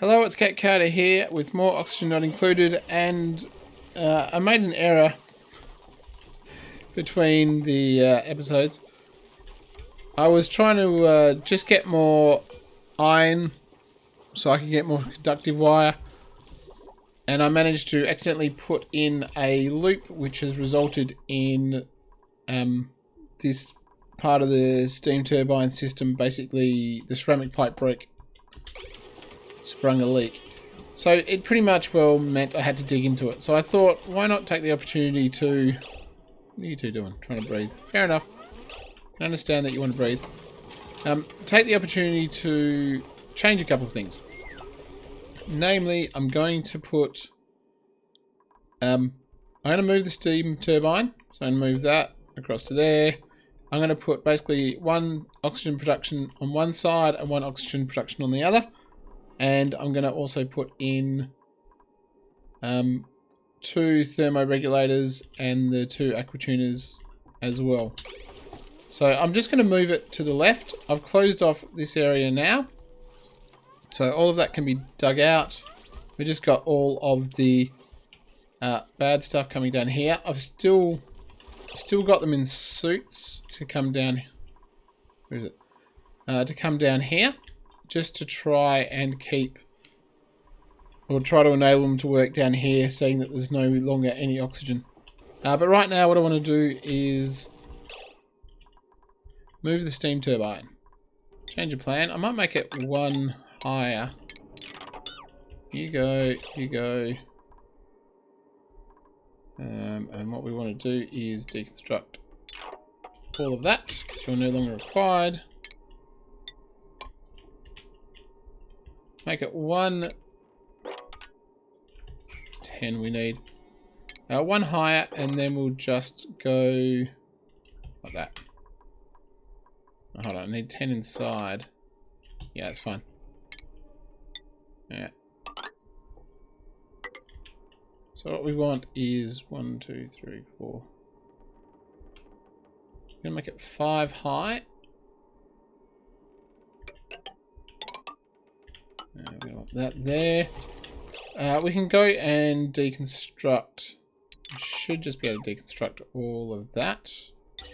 Hello, it's Cat Carter here with more oxygen not included, and I made an error between the episodes. I was trying to just get more iron so I could get more conductive wire, and I managed to accidentally put in a loop which has resulted in this part of the steam turbine system. Basically, the ceramic pipe broke, sprung a leak. So it pretty much meant I had to dig into it. So I thought, why not take the opportunity to... What are you two doing? Trying to breathe. Fair enough. I understand that you want to breathe. Take the opportunity to change a couple of things. Namely, I'm going to put... I'm going to move the steam turbine. So I'm going to move that across to there. I'm going to put basically one oxygen production on one side and one oxygen production on the other. And I'm going to also put in 2 thermoregulators and the 2 aquatuners as well. So I'm just going to move it to the left. I've closed off this area now. So all of that can be dug out. We just got all of the bad stuff coming down here. I've still got them in suits to come down. Where is it? To come down here. Just to try and keep, or try to enable them to work down here, seeing that there's no longer any oxygen. But right now what I want to do is move the steam turbine. Change of plan. I might make it 1 higher. You go, you go. And what we want to do is deconstruct all of that, because you're no longer required. Make it 110 we need. 1 higher, and then we'll just go like that. Oh, hold on, I need 10 inside. Yeah, it's fine. Yeah. So what we want is 1, 2, 3, 4. I'm gonna make it 5 high. We want that there. We can go and deconstruct. We should just be able to deconstruct all of that. I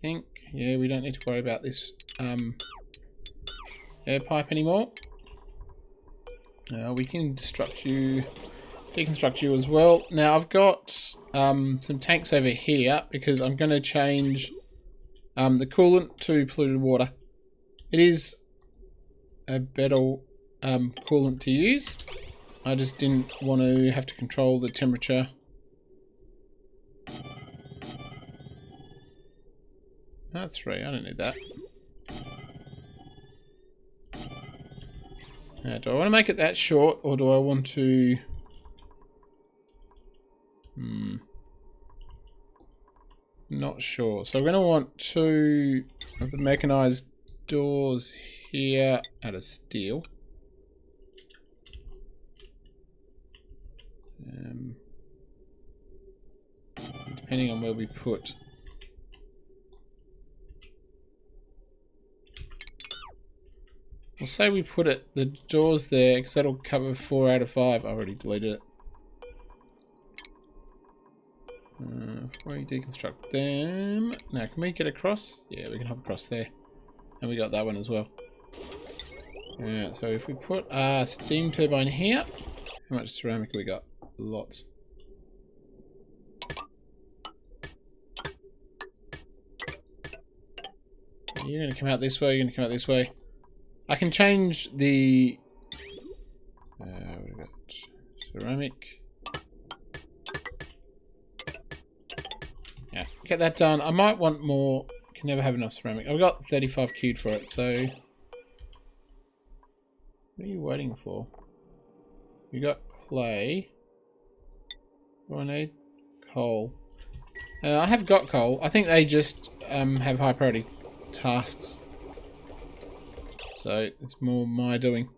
think. Yeah, we don't need to worry about this air pipe anymore. We can deconstruct you as well. Now I've got some tanks over here because I'm going to change the coolant to polluted water. It is a better coolant to use. I just didn't want to have to control the temperature. That's 3. I don't need that. Do I want to make it that short, or do I want to... Not sure. So we're going to want 2 of the mechanized doors here out of steel. Depending on where we put. We'll say we put the doors there, because that'll cover 4 out of 5. I already deleted it. Before we deconstruct them. Now, can we get across? Yeah, we can hop across there. And we got that one as well. Yeah, so if we put our steam turbine here, how much ceramic have we got? Lots. You're going to come out this way, you're going to come out this way. I can change the... what have we got? Ceramic. Yeah, get that done. I might want more. Can never have enough ceramic. I've got 35 queued for it, so... What are you waiting for? You got clay. What do I need? Coal. I have got coal. I think they just have high priority tasks. So it's more my doing.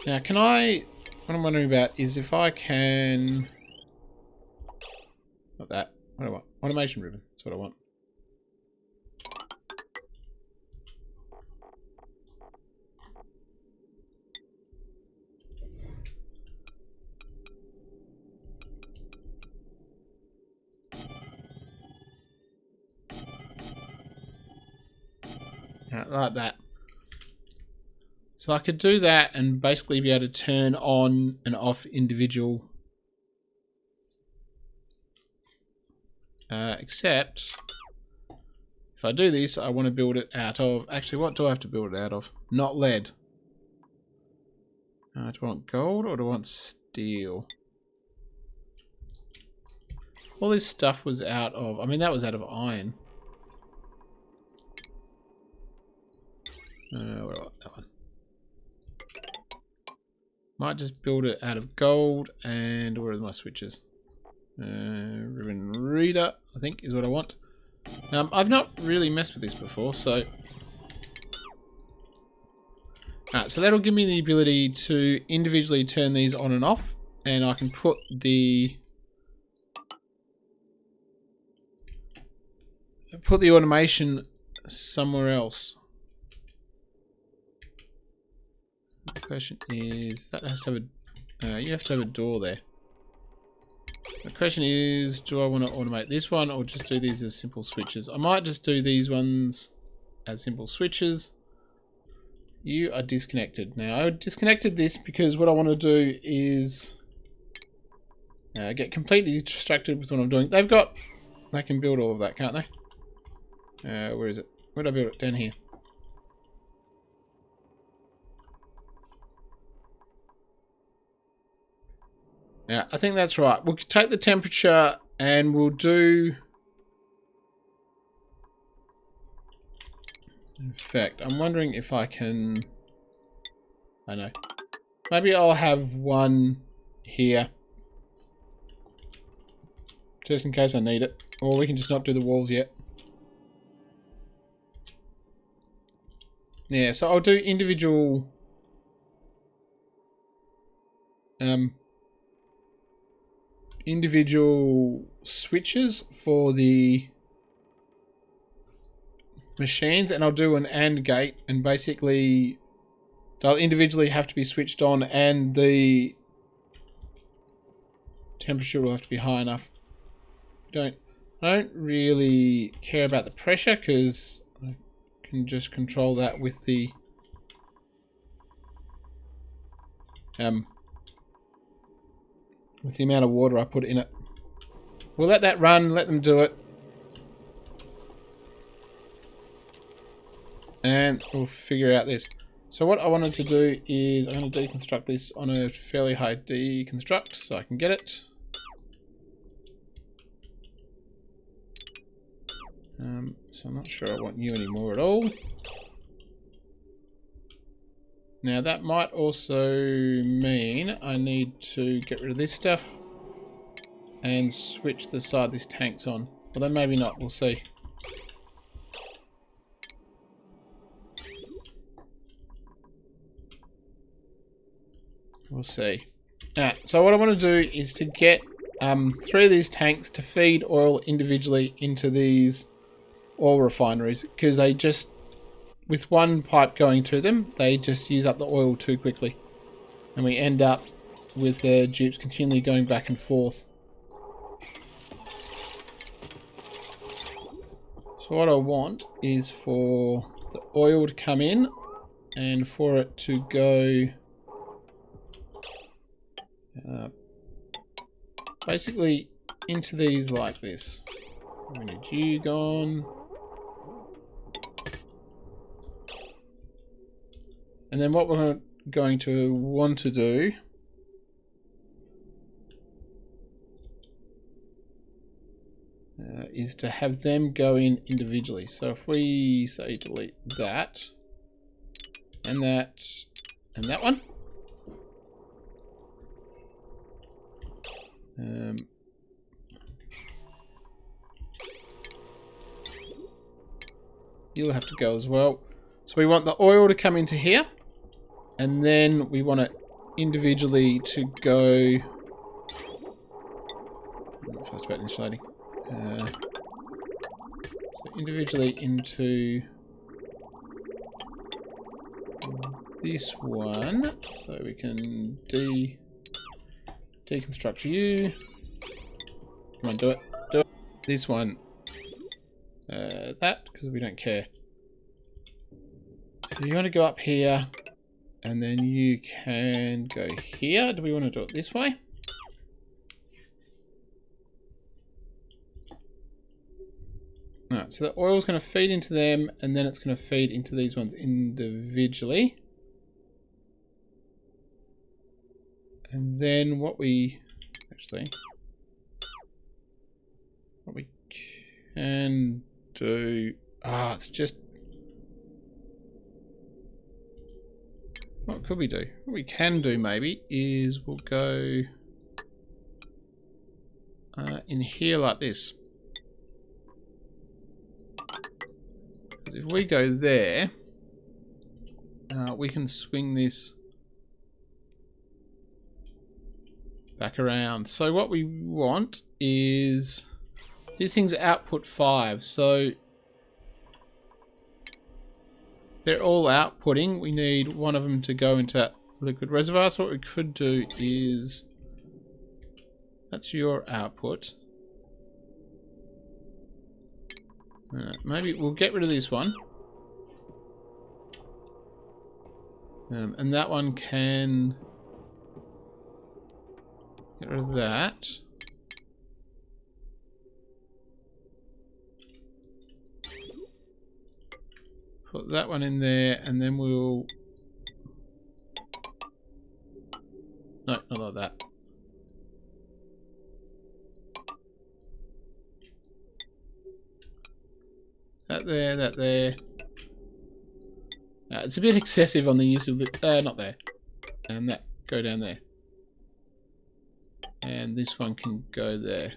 Now, can I... What I'm wondering about is if I can... Not that. What do I want? Automation ribbon. That's what I want. Like that. So I could do that and basically be able to turn on and off individual. Except, if I do this, I want to build it out of... Actually, what do I have to build it out of? Not lead. Do I want gold or do I want steel? All this stuff was out of... I mean, that was out of iron. Where do I want that one? Might just build it out of gold. And where are my switches? Ribbon reader, I think, is what I want. I've not really messed with this before, so... so that'll give me the ability to individually turn these on and off, and I can put the automation somewhere else. The question is, that has to have a... you have to have a door there. The question is, do I want to automate this one or just do these as simple switches? I might just do these ones as simple switches. You are disconnected. Now, I disconnected this because what I want to do is get completely distracted with what I'm doing. They can build all of that, can't they? Where is it? Where did I build it? Down here. Yeah, I think that's right. We'll take the temperature and we'll do... In fact, I'm wondering if I can... I know. Maybe I'll have one here. Just in case I need it. Or we can just not do the walls yet. Yeah, so I'll do individual... individual switches for the machines, and I'll do an AND gate, and basically they'll individually have to be switched on and the temperature will have to be high enough. I don't really care about the pressure because I can just control that with the amount of water I put in it. We'll let that run, let them do it. And we'll figure out this. So what I wanted to do is I'm going to deconstruct this on a fairly high deconstruct so I can get it. So I'm not sure I want you anymore at all. Now that might also mean I need to get rid of this stuff and switch the side this tank's on. Although maybe not, we'll see. We'll see. So what I want to do is to get 3 of these tanks to feed oil individually into these oil refineries, because they just... with one pipe going to them, they just use up the oil too quickly. And we end up with the dupes continually going back and forth. So what I want is for the oil to come in and for it to go basically into these like this. We need you gone. And then what we're going to want to do is to have them go in individually. So if we say delete that and that one. You'll have to go as well. So we want the oil to come into here. And then we want it individually to go... I'm not fussed about insulating. So individually into this one. So we can deconstruct you. Come on, do it. Do it. This one. That, because we don't care. You want to go up here, and then you can go here. Do we want to do it this way? Alright, so the oil's going to feed into them, and then it's going to feed into these ones individually. And then what we can do, it's just, what could we do? What we can do maybe is we'll go in here like this. If we go there, we can swing this back around. So what we want is, this thing's output 5, so they're all outputting. We need one of them to go into liquid reservoir. So what we could do is, that's your output. Maybe we'll get rid of this one. And that one can get rid of that. Put that one in there, and then we'll... No, not like that. That there, that there. It's a bit excessive on the use of the... not there. And that, go down there. And this one can go there.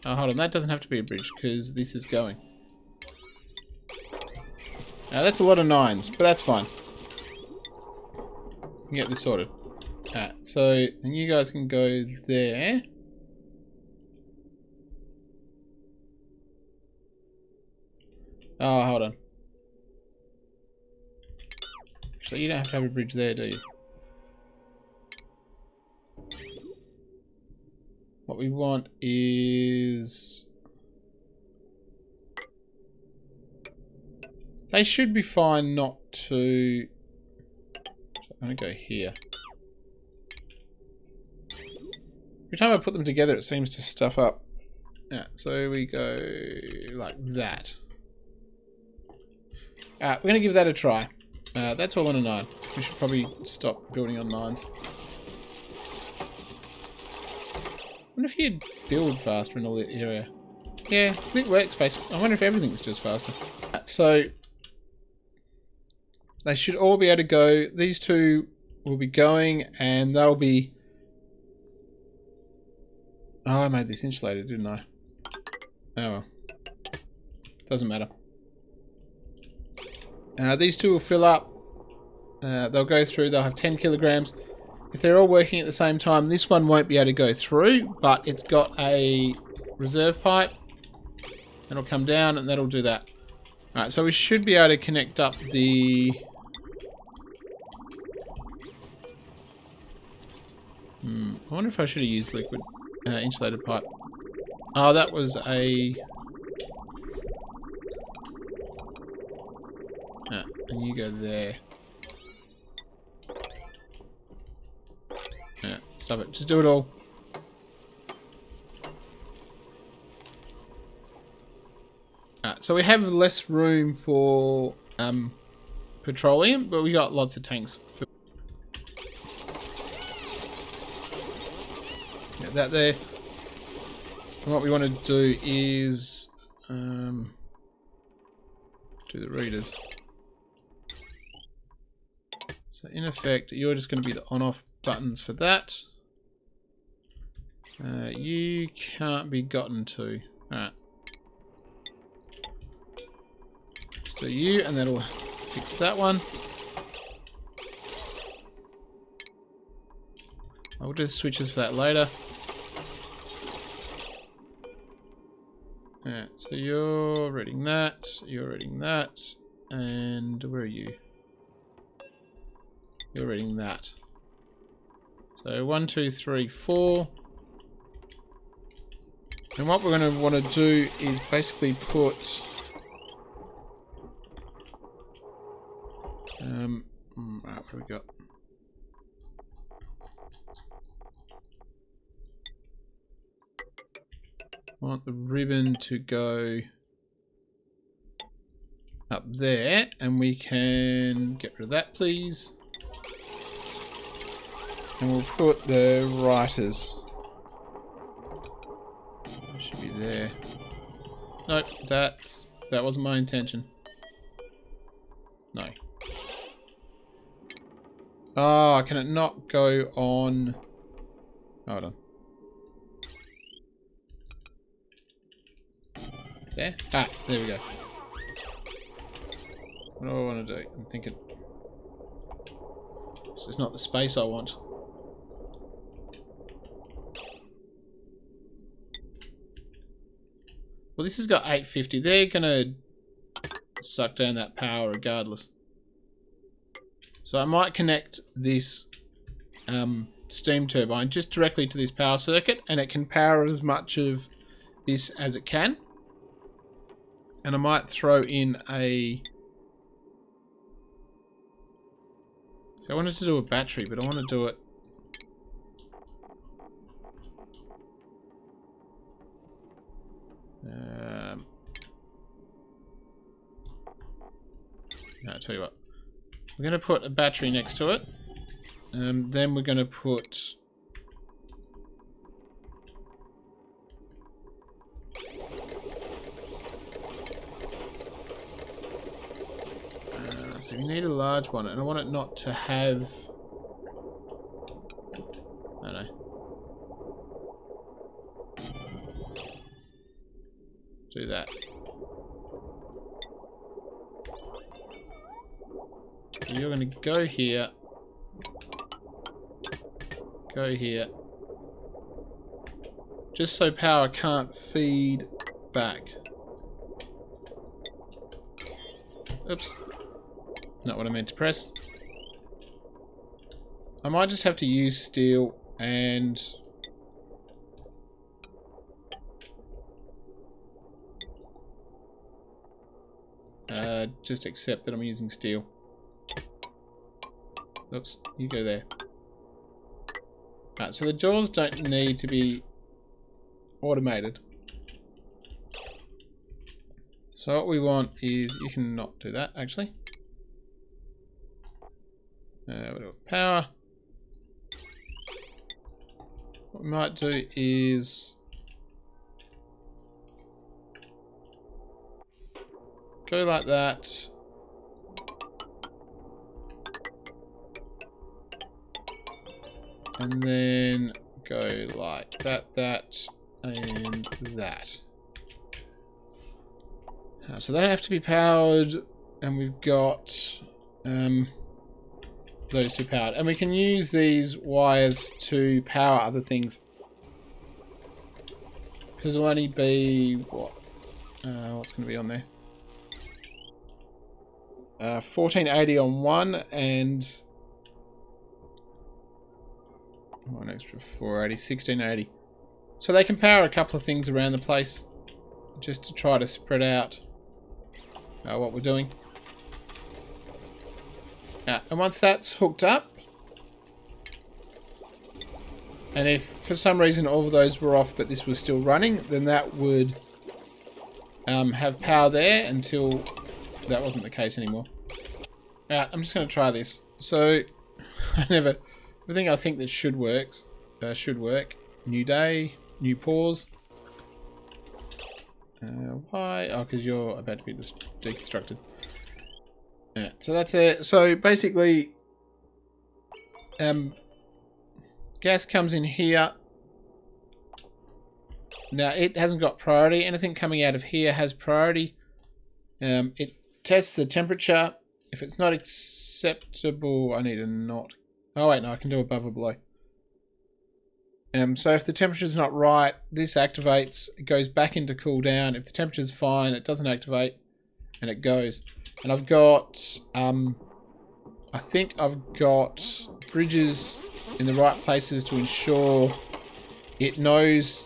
Oh, hold on, that doesn't have to be a bridge, because this is going. That's a lot of 9s, but that's fine. We can get this sorted. So, then you guys can go there. Oh, hold on. So you don't have to have a bridge there, do you? What we want is... They should be fine not to... So I'm going to go here. Every time I put them together, it seems to stuff up. Yeah, so we go like that. We're going to give that a try. That's all on a 9. We should probably stop building on 9s. I wonder if you'd build faster in all that area. Yeah, lit workspace. I wonder if everything's just faster. So, they should all be able to go. These two will be going, and they'll be... Oh, I made this insulated, didn't I? Oh well. Doesn't matter. These two will fill up. They'll go through. They'll have 10 kilograms. If they're all working at the same time, this one won't be able to go through, but it's got a reserve pipe. That'll come down, and that'll do that. Alright, so we should be able to connect up the... I wonder if I should have used liquid insulated pipe. Oh, that was a... and you go there. Yeah, stop it. Just do it all. So we have less room for petroleum, but we got lots of tanks. Get that there. And what we want to do is do the readers. So in effect, you're just going to be the on-off buttons for that. You can't be gotten to. Alright. Let's do you, and that'll fix that one. I'll do the switches for that later. Alright, so you're reading that, and where are you? You're reading that. So 1, 2, 3, 4. And what we're going to want to do is basically put we got? I want the ribbon to go up there, and we can get rid of that, please. And we'll put the writers. Should be there. Nope, that wasn't my intention. No. Oh, can it not go on? Hold on. There? Ah, there we go. What do I want to do? I'm thinking this is not the space I want. Well, this has got 850. They're gonna suck down that power regardless. So I might connect this steam turbine just directly to this power circuit, and it can power as much of this as it can. And I might throw in a... So I wanted to do a battery, but I want to do it... No, I'll tell you what. We're going to put a battery next to it. Then we're going to put... so we need a large one, and I want it not to have... I don't know. Do that. So you're going to go here. Go here. Just so power can't feed back. Oops. Not what I meant to press. I might just have to use steel and... just accept that I'm using steel. Oops, you go there. Alright, so the doors don't need to be automated. So what we want is, you can not do that actually. We'll do power. What we might do is go like that. And then go like that, and that. So they don't have to be powered, and we've got those two powered. And we can use these wires to power other things. Because it'll only be, what? What's going to be on there? 1480 on one, and one extra 480, 1680. So they can power a couple of things around the place just to try to spread out what we're doing. And once that's hooked up, and if for some reason all of those were off but this was still running, then that would have power there until that wasn't the case anymore. I'm just going to try this. So everything I think that should work. New day, new pause. Why? Oh, because you're about to be deconstructed. Yeah, so that's it. So basically, gas comes in here. Now it hasn't got priority. Anything coming out of here has priority. It tests the temperature. If it's not acceptable, I need a not. Oh wait, no, I can do above or below. So if the temperature's not right, this activates, it goes back into cool down. If the temperature's fine, it doesn't activate, and it goes. And I've got, I think I've got bridges in the right places to ensure it knows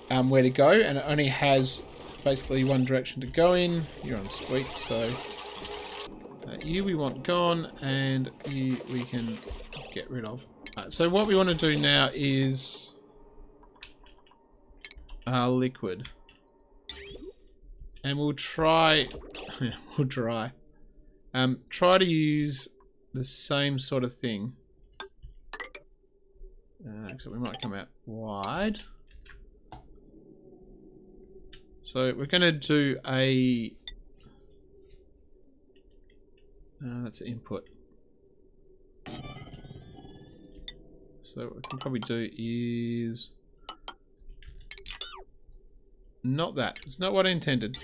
where to go, and it only has basically one direction to go in. You're on sweep, so You we want gone, and you we can get rid of. Right, so what we want to do now is liquid. And we'll try... we'll try. Try to use the same sort of thing. So we might come out wide. So we're going to do a... that's input. So what we can probably do is... not that. It's not what I intended.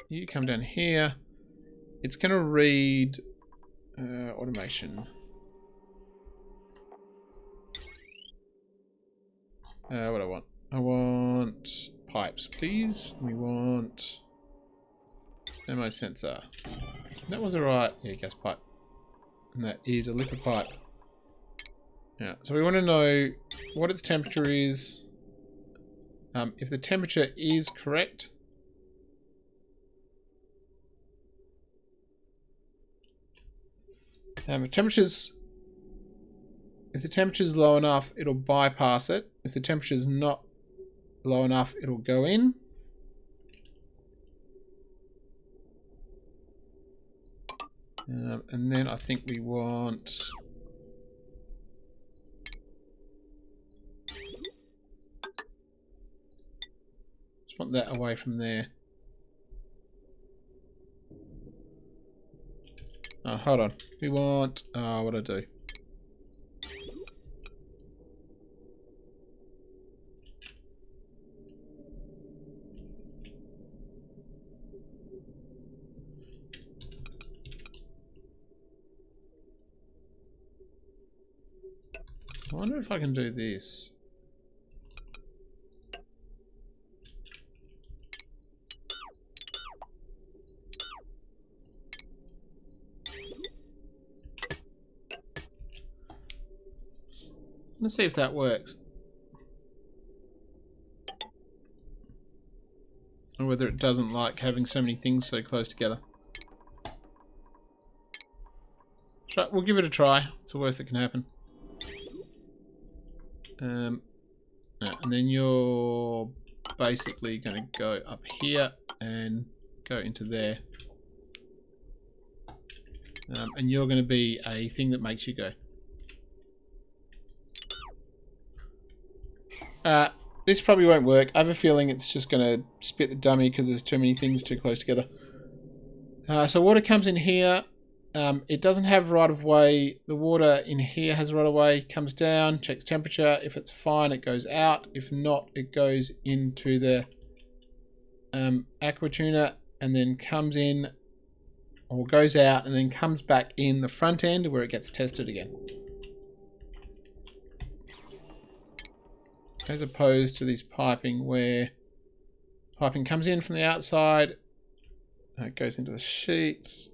You come down here. It's going to read automation. What do I want? I want pipes, please. We want thermo sensor. That was alright. Yeah, gas pipe. And that is a liquid pipe. Yeah, so we want to know what its temperature is. If the temperature is correct, if the temperature is low enough, it'll bypass it. If the temperature is not low enough, it'll go in. And then I think we want... just want that away from there. Oh, hold on. We want... what do I do? I wonder if I can do this. Let's see if that works. Or whether it doesn't like having so many things so close together. So we'll give it a try. It's the worst that can happen. And then you're basically going to go up here and go into there. And you're going to be a thing that makes you go. This probably won't work. I have a feeling it's just going to spit the dummy because there's too many things too close together. So water comes in here. It doesn't have right of way. The water in here has right of way. Comes down, checks temperature. If it's fine, it goes out. If not, it goes into the aqua tuner and then comes in, or goes out and then comes back in the front end where it gets tested again. As opposed to this piping where piping comes in from the outside, it goes into the sheets,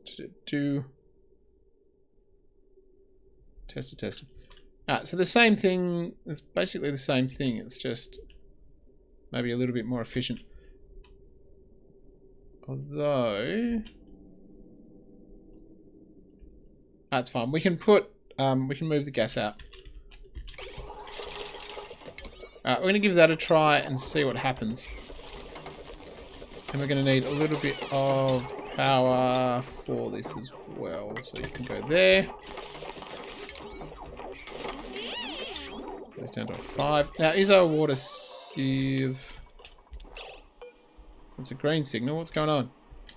tested. So the same thing, it's basically the same thing, it's just maybe a little bit more efficient. Although, that's fine. We can put, we can move the gas out. We're going to give that a try and see what happens. And we're going to need a little bit of power for this as well. So you can go there. Goes down to a 5. Now, is our water sieve... It's a green signal. What's going on?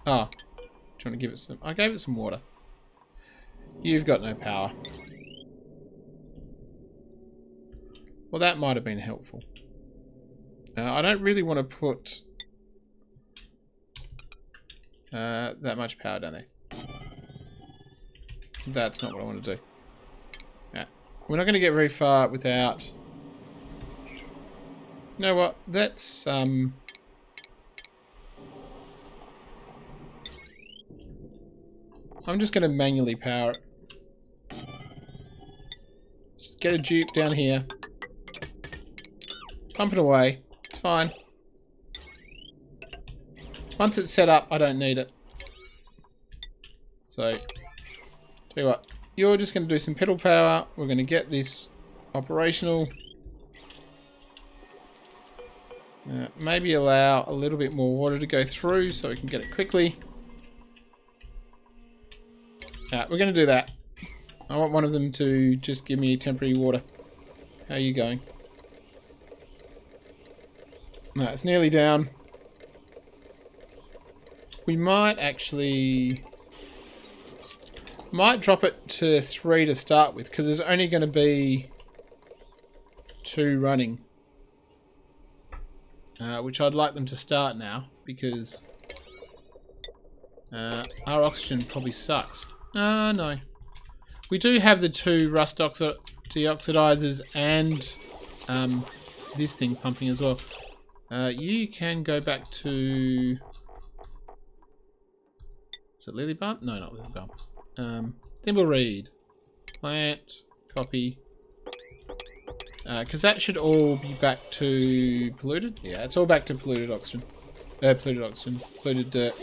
Ah, trying to give it some... I gave it some water. You've got no power. Well, that might have been helpful. I don't really want to put that much power down there. That's not what I want to do. Yeah. We're not going to get very far without... You know what? That's... I'm just going to manually power it. Just get a dupe down here. Pump it away. It's fine. Once it's set up, I don't need it. So, Tell you what, you're just going to do some pedal power. We're going to get this operational. Maybe allow a little bit more water to go through so we can get it quickly. We're going to do that. I want one of them to just give me temporary water. How are you going? No, it's nearly down. We might actually... might drop it to 3 to start with, because there's only going to be 2 running. Which I'd like them to start now, because our oxygen probably sucks. No. We do have the 2 rust deoxidizers and this thing pumping as well. You can go back to... is it Lily Bump? No, not Lily Bump. Thimbleweed. Plant. Copy. Because that should all be back to polluted. Yeah, it's all back to polluted oxygen. Polluted oxygen. Polluted dirt.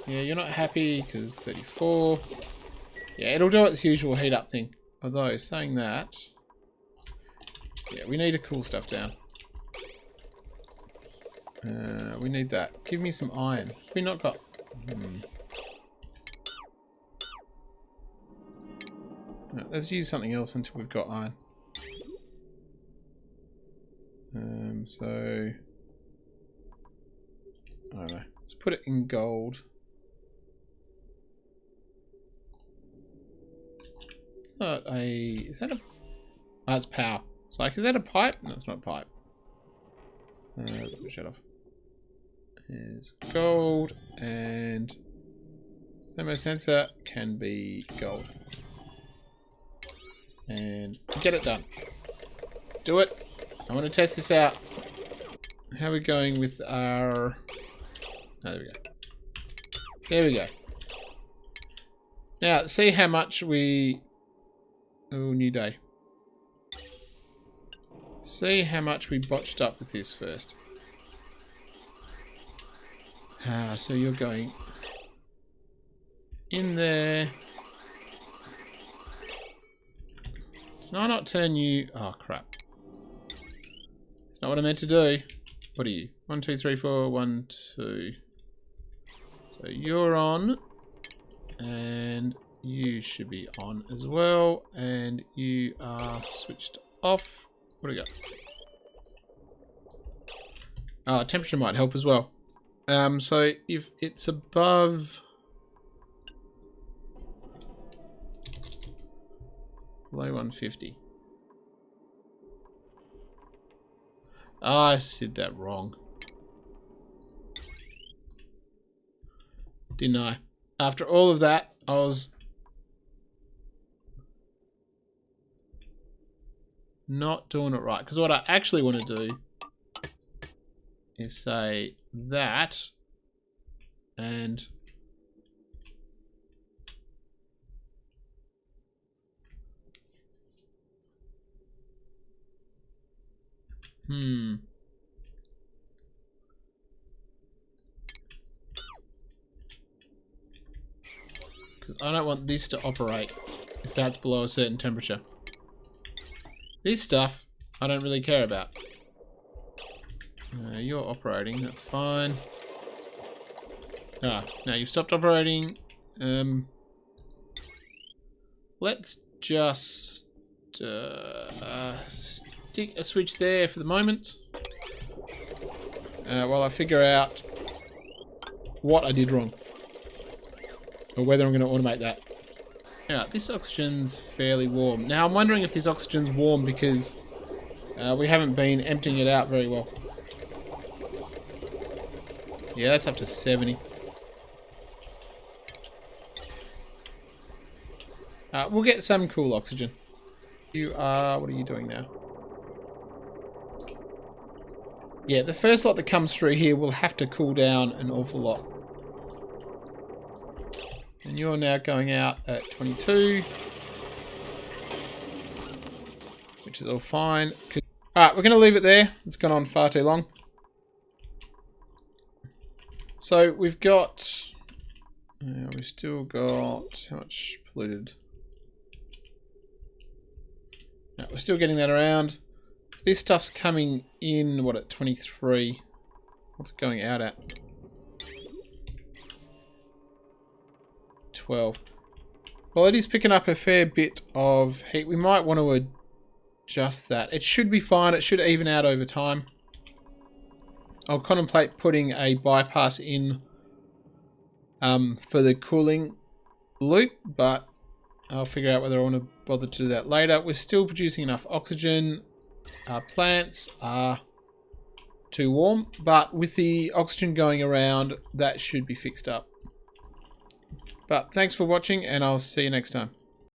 Yeah, you're not happy because 34. Yeah, it'll do its usual heat up thing. Although, saying that... yeah, we need to cool stuff down. We need that. Give me some iron. Have we not got... No, let's use something else until we've got iron. So... I don't know. Let's put it in gold. It's not a... is that a... oh, it's power. It's like, is that a pipe? No, it's not a pipe. Shut off. Here's gold, and thermosensor can be gold. And get it done. Do it. I want to test this out. How are we going with our... oh, there we go. There we go. Now, see how much we... oh, new day. See how much we botched up with this first. So you're going in there. Did I not turn you... oh, crap. It's not what I meant to do. What are you? 1, 2, 3, 4, 1, 2. So you're on. And you should be on as well. And you are switched off. What do we got? Temperature might help as well. So if it's above... below 150. I said that wrong. Didn't I? After all of that, I was... not doing it right. Because what I actually want to do is say that and because I don't want this to operate if that's below a certain temperature. This stuff I don't really care about. You're operating, that's fine. Now you've stopped operating. Let's just stick a switch there for the moment. While I figure out what I did wrong. Or whether I'm going to automate that. Now, this oxygen's fairly warm. Now, I'm wondering if this oxygen's warm because we haven't been emptying it out very well. Yeah, that's up to 70. We'll get some cool oxygen. You are... what are you doing now? Yeah, the first lot that comes through here will have to cool down an awful lot. And you're now going out at 22. Which is all fine. Alright, we're going to leave it there. It's gone on far too long. So we've got We've still got how much polluted? No, we're still getting that around. This stuff's coming in, what, at 23? What's it going out at? 12. Well, it is picking up a fair bit of heat. We might want to adjust that. It should be fine. It should even out over time. I'll contemplate putting a bypass in for the cooling loop, but I'll figure out whether I want to bother to do that later. We're still producing enough oxygen. Our plants are too warm, but with the oxygen going around, that should be fixed up. But thanks for watching, and I'll see you next time.